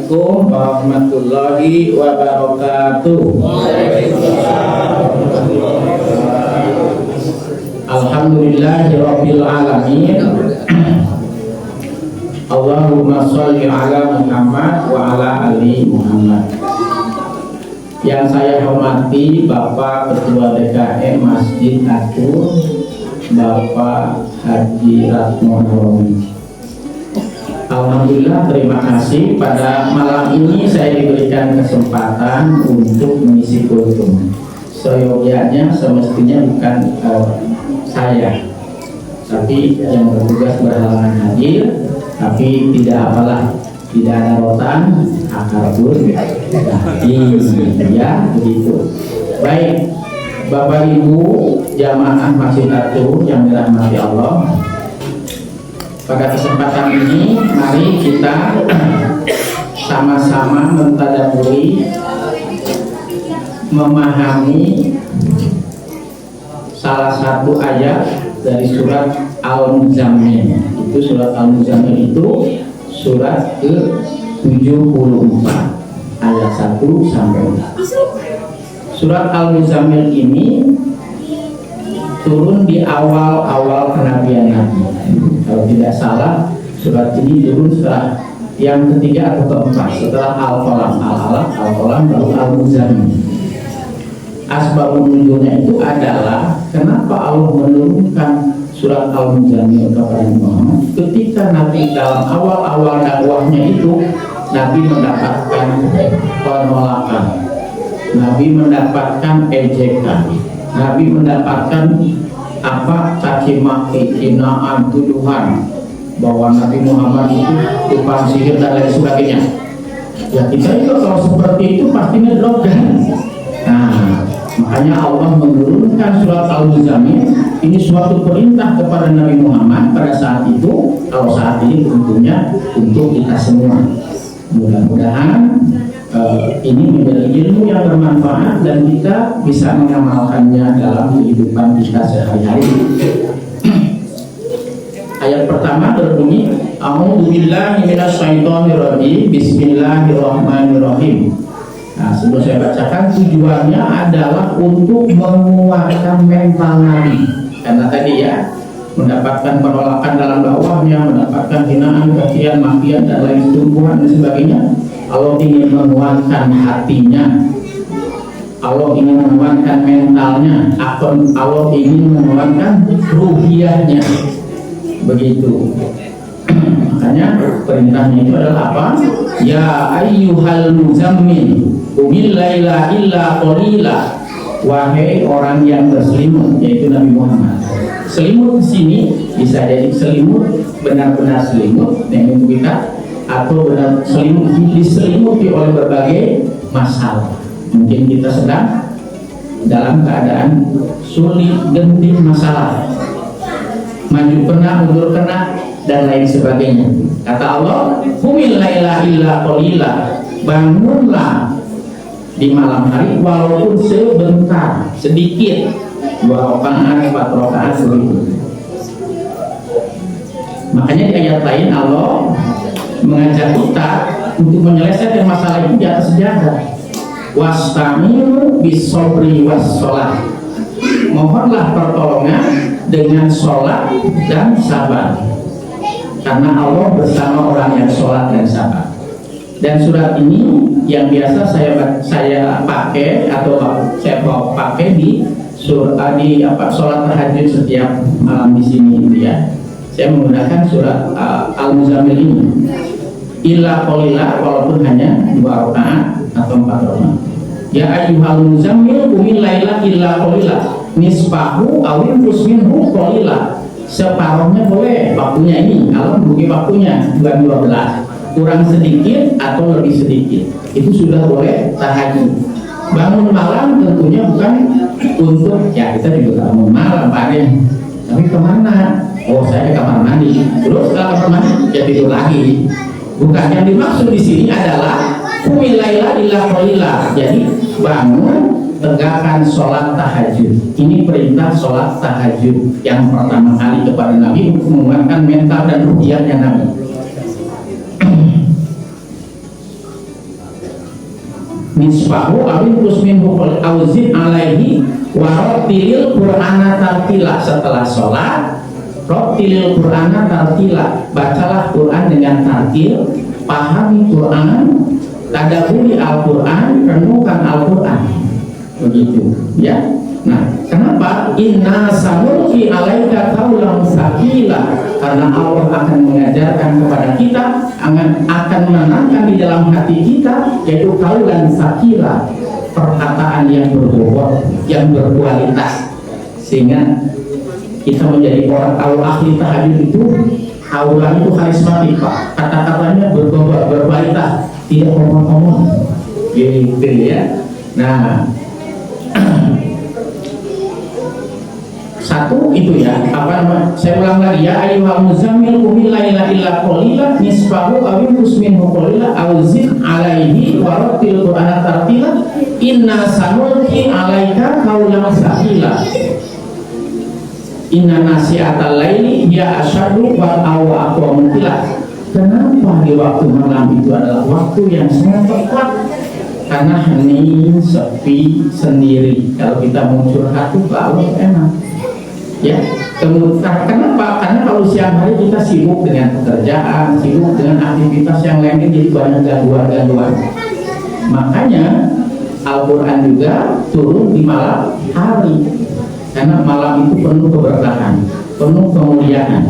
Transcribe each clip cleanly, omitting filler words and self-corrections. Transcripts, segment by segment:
Assalamualaikum warahmatullahi wabarakatuh. Alhamdulillahirabbil alamin. Allahumma sholli ala Muhammad wa ala ali Muhammad. Yang saya hormati Bapak Ketua DKM Masjid Atur, Bapak Haji Ratmo Nawawi. Alhamdulillah, terima kasih. Pada malam ini saya diberikan kesempatan untuk mengisi kultum. Seyogyanya semestinya bukan saya, tapi yang bertugas berhalangan hadir. Tapi tidak apalah, tidak ada rotan, akar pun ya begitu. Baik, Bapak Ibu jamaah Masjid Atur yang dirahmati Allah. Pada kesempatan ini, mari kita sama-sama mentadaburi, memahami salah satu ayat dari surat Al-Muzammil. Itu surat Al-Muzammil itu surat ke-74 ayat 1 sampai 4. Surat Al-Muzammil ini turun di awal-awal kenabian Nabi. Kalau tidak salah, surat ini turun setelah yang ketiga atau keempat, setelah Al-Qalam, Al-Qalam baru Al-Muzammil. Asbabun nuzulnya itu adalah kenapa Allah menurunkan surat Al-Muzammil kepada Muhammad. Ketika Nabi dalam awal-awal dakwahnya itu, Nabi mendapatkan penolakan, Nabi mendapatkan ejekan, Nabi mendapatkan caci maki, hinaan, tuduhan bahwa Nabi Muhammad itu tukang sihir dan lain sebagainya. Ya kita itu kalau seperti itu pasti ngedrop kan. Nah, makanya Allah menurunkan surat Al-Muzammil. Ini suatu perintah kepada Nabi Muhammad pada saat itu. Kalau saat ini tentunya untuk kita semua. Mudah-mudahan ini menjadi ilmu yang bermanfaat dan kita bisa mengamalkannya dalam kehidupan kita sehari-hari. Ayat pertama berbunyi, A'udzubillahi minasyaitonirrajim, Bismillahirrahmanirrahim. Nah, sebelum saya bacakan, tujuannya adalah untuk menguatkan mental Nabi. Karena tadi ya, mendapatkan penolakan dalam dakwahnya, mendapatkan hinaan, cacian, makian dan lain tumbuhan dan sebagainya. Allah ingin menguatkan hatinya, Allah ingin menguatkan mentalnya, Allah ingin menguatkan ruhiyahnya. Begitu. Makanya perintahnya itu adalah apa? Ya ayyuhal muzammil qumil laila illa qalila. Wahai orang yang berselimut, yaitu Nabi Muhammad. Selimut di sini bisa jadi selimut benar-benar selimut yang kita, atau benar selimut diselimuti oleh berbagai masalah. Mungkin kita sedang dalam keadaan sulit, genting masalah, maju kena, mundur kena dan lain sebagainya. Kata Allah, "Qumil laila illa qalila." Bangunlah di malam hari walaupun sebentar, sedikit, 2 rakaat, 4 rakaat begitu. Makanya di ayat lain Allah mengajak kita untuk menyelesaikan masalah itu di atas sejadah. Wasta'inu bis-sabri was-shalah. Mohonlah pertolongan dengan sholat dan sabar. Karena Allah bersama orang yang sholat dan sabar. Dan surat ini yang biasa saya pakai atau saya pakai di sholat tahajud setiap malam di sini gitu ya. Saya menggunakan surat Al-Muzammil ini. Illa qalila, walaupun hanya 2 rakaat atau 4 rakaat. Ya ayyuhal muzammil qumil laila illa qalila nisfahu aw inqus minhu qalila. Separuhnya boleh waktunya ini, kalau bagi waktunya bukan 12, kurang sedikit atau lebih sedikit, itu sudah boleh tahajud. Bangun malam tentunya bukan untuk, ya kita juga bangun malam Pak ya, tapi kemana? Oh saya ke kamar mandi, terus setelah kamar mandi ya tidur lagi. Bukan, yang dimaksud di sini adalah qumil laila illa qalila. Jadi bangun, tegakkan sholat tahajud. Ini perintah sholat tahajud yang pertama kali kepada Nabi untuk menguatkan mental dan ruhiyahnya Nabi. nisfahu awin kusminhu auzid alaihi warotilil qur'ana tartila. Setelah sholat rotilil qur'ana tartila, bacalah Quran dengan tartil, pahami Quran, tadabburi Al-Quran, renungkan Al-Quran, begitu ya. Nah, kenapa? Inna sanulqi alaika qaulan tsaqila, karena Allah akan mengajarkan kepada kita, akan menanamkan di dalam hati kita, yaitu qaulan tsaqila, perkataan yang berbobot, yang berkualitas, sehingga kita menjadi orang ahli tahajud itu. Aulan itu karismatik Pak, kata-katanya berbobot, berkualitas, tidak ngomong-ngomong, gitu ya. Nah, satu itu ya, apa namanya? Saya ulang lagi ya, ayyuhal muzammil qumil laila illa qalila nisfahu aw inqus minhu qalila aw zid alaihi wa rattil qur'ana tartila inna sanulqi alaika qaulan tsaqila inna nasi'atal laili ya asyadu wa aqwamu qila. Kenapa di waktu malam itu adalah waktu yang sangat tepat? Karena hening, sepi, sendiri. Kalau kita mau curhat itu baru enak. Ya, kemudian kenapa? Karena kalau siang hari kita sibuk dengan pekerjaan, sibuk dengan aktivitas yang lain, jadi banyak gangguan-gangguan. Makanya Al-Quran juga turun di malam hari, karena malam itu penuh keberkahan, penuh kemuliaan.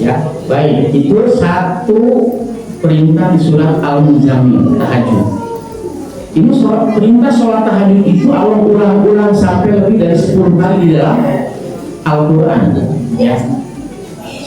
Ya, baik, itu satu perintah di surat Al-Muzammil, tahajud. Ini perintah sholat tahajud itu Allah ulang-ulang sampai lebih dari 10 kali di dalam Al-Quran. Ya,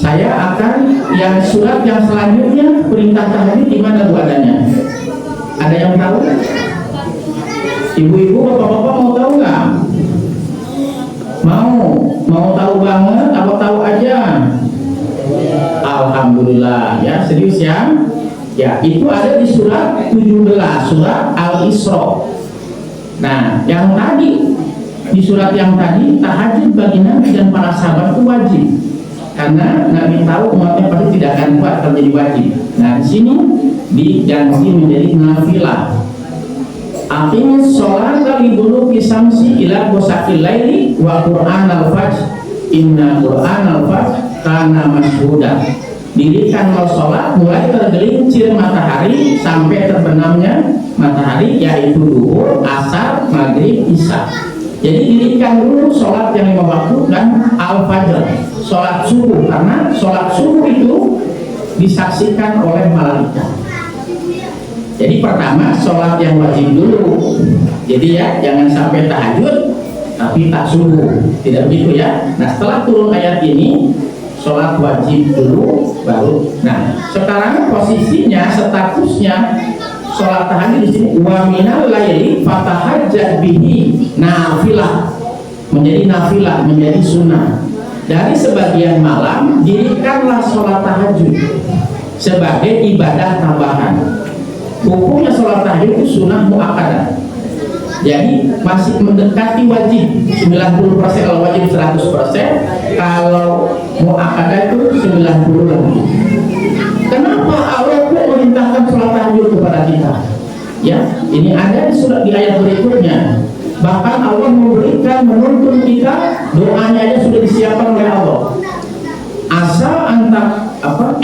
saya akan yang surat yang selanjutnya perintah tahajud di mana Bu adanya? Ada yang tahu? Ibu-ibu, bapak-bapak mau tahu nggak? Mau tahu banget? Apa tahu aja? Alhamdulillah ya, serius ya. Ya, itu ada di surat 17, surat Al-Isra. Nah, yang tadi di surat yang tadi, tahajud bagi Nabi dan para sahabat itu wajib, karena Nabi tahu umatnya pasti tidak akan kuat kalau jadi wajib. Nah, di sini diganti menjadi nafilah. Aqimus sholata liduluki samsi ila ghasaqil laili wa qur'an al-fajr inna qur'an al-fajr kana mashhuda. Dirikanlah sholat mulai tergelincir matahari sampai terbenamnya matahari, yaitu duhur, asar, maghrib, isya. Jadi dirikan dulu sholat yang 5 waktu dan al-fajr, sholat subuh, karena sholat subuh itu disaksikan oleh malaikat. Jadi pertama sholat yang wajib dulu. Jadi ya, jangan sampai tahajud tapi tak subuh, tidak begitu ya. Nah, setelah turun ayat ini sholat wajib dulu baru. Nah, sekarang posisinya, statusnya sholat tahajud di sini wa minal laili fatahajjat bihi nafilah, menjadi nafilah, menjadi sunnah. Dari sebagian malam dirikanlah sholat tahajud sebagai ibadah tambahan. Hukumnya sholat tahajud itu sunnah muakkadah. Jadi masih mendekati wajib 90%, kalau wajib 100%, kalau muakkadah itu 90 lagi. Kenapa Allah memerintahkan sholat tahajud kepada kita? Ya, ini ada di ayat berikutnya. Bahkan Allah menuntun kita, doanya aja sudah disiapkan oleh Allah. Asa antak apa?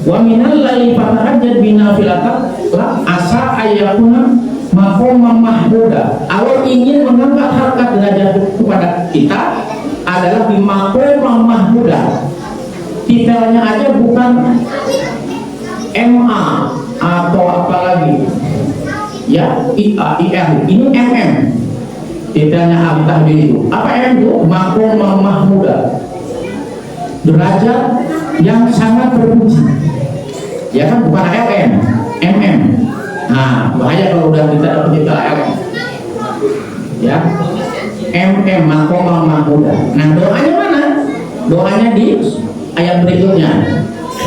Wa minal laili fatahajjat binafilata asa ayyakuna maqaman mahmuda. Allah ingin mengangkat harkat derajat kepada kita adalah di maqaman mahmuda. Titelnya aja bukan MA atau apa lagi ya, IAIR, ini MM titelnya al-tahbir itu. Apa MM itu? Maqaman mahmuda, derajat yang sangat terpuji ya kan, bukan LM, MM. Nah, bahaya kalau udah kita dapat titel LM ya, MM, maqaman mahmuda. Nah, doanya mana? Doanya di ayat berikutnya.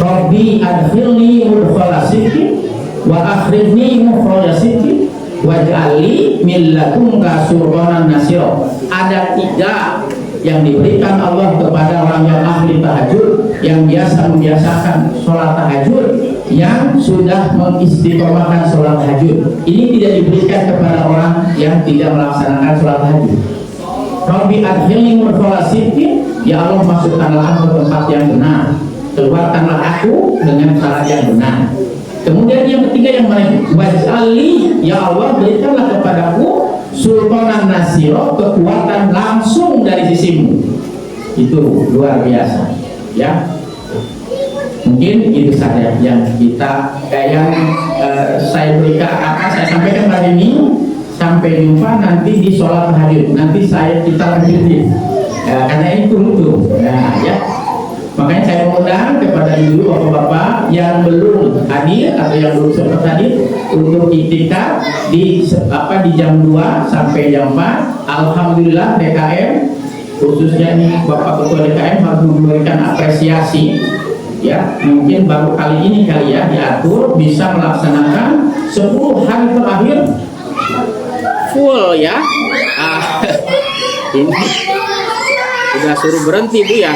Rabbi adkhilni mudkhala sidqin wa akhrijni mukhraja sidqin waj'alni min ladunka sultanan nasira. Ada 3 yang diberikan Allah kepada orang yang ahli tahajud, yang biasa membiasakan sholat tahajud, yang sudah mengistiqomahkan sholat tahajud. Ini tidak diberikan kepada orang yang tidak melaksanakan sholat tahajud. Rabbi adkhilni mudkhala sidqin, ya Allah masukkanlah aku ke tempat yang benar, keluarkanlah aku dengan cara yang benar. Kemudian yang ketiga yang waj'alni, ya Allah berikanlah kepadaku sultanan nasiro, kekuatan langsung dari sisimu. Itu luar biasa ya. Mungkin itu saja yang kita saya berikan, saya sampaikan hari ini. Sampai jumpa nanti di sholat tahajud. Nanti kita lanjutin karena ini turun ya. Makanya saya mengundang kepada ibu bapak-bapak yang belum hadir atau yang belum sempat hadir untuk iktikaf di jam 2 sampai jam 4. Alhamdulillah DKM, khususnya nih Bapak Ketua DKM harus memberikan apresiasi ya. Mungkin baru kali ini ya diatur bisa melaksanakan 10 hari terakhir full ya. Ini sudah suruh berhenti Bu ya.